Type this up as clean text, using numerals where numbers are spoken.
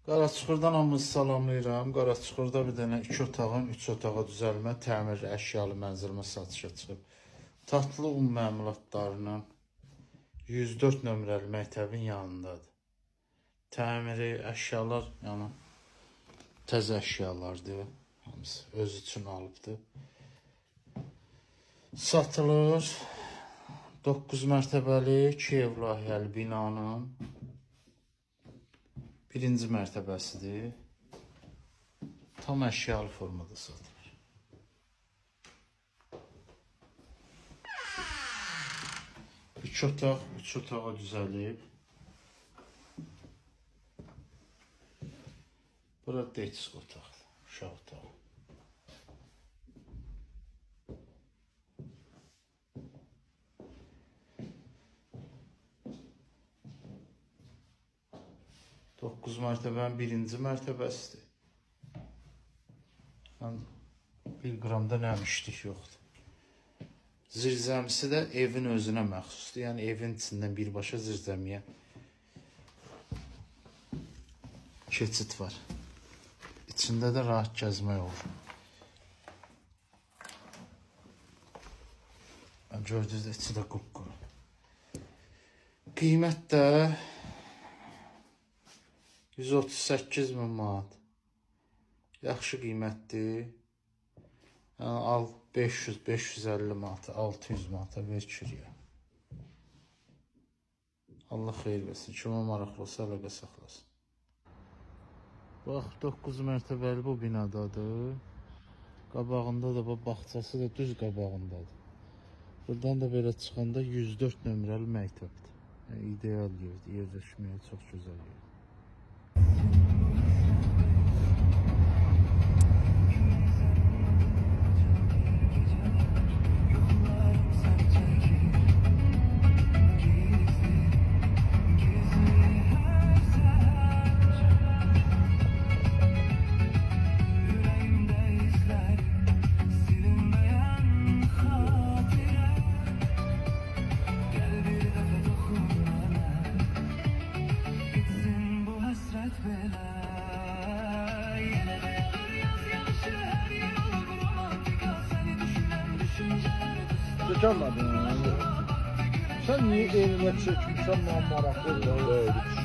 Qaraçuxurdan hamınızı salamlayıram. Qaraçuxurda bir dənə 2 otağın 3 otağa düzəlmə, təmir əşyalı mənzilimə satışa çıxıb. Tatlı un məmulatlarının 104 nömrəli məktəbin yanındadır. Təmiri, əşyalar, yəni təzə əşyalardır. Hamısı öz üçün alıbdır. Satılır. 9 mərtəbəli 2 ev layihəli binanın birinci mərtəbəsidir. Tam əşyalı formada satılır. Üç otaq, 3 otağa düzəlib. Bura detisk otaqdır, uşaq otağı. Dokuz mərtəbənin birinci mərtəbəsidir. Bir qramda nəmişlik yoxdur. Zirzəmisi də evin özünə məxsusdur. Yəni evin içindən birbaşa zirzəmiyə keçid var. İçində də rahat gəzmək olur. Gördüyünüz də içi də qupquru. Qiymət də 138.000 manat. Yaxşı qiymətdir. Yəni al 500-550 manata, 600 manata verir. Allah xeyir versin. Kimə maraqlı olsa əlaqə saxlasın. Bax, 9 mərtəbəli bu binadadır. Qabağında da bağçası da düz qabağındadır. Buradan da belə çıxanda 104 nömrəli məktəbdir. Yəni, ideal yerdir. Yerləşməyə çox gözəl yerdir. Çəkəmədin. Sən niyə elinə çəkmişsən, mən maraqlı.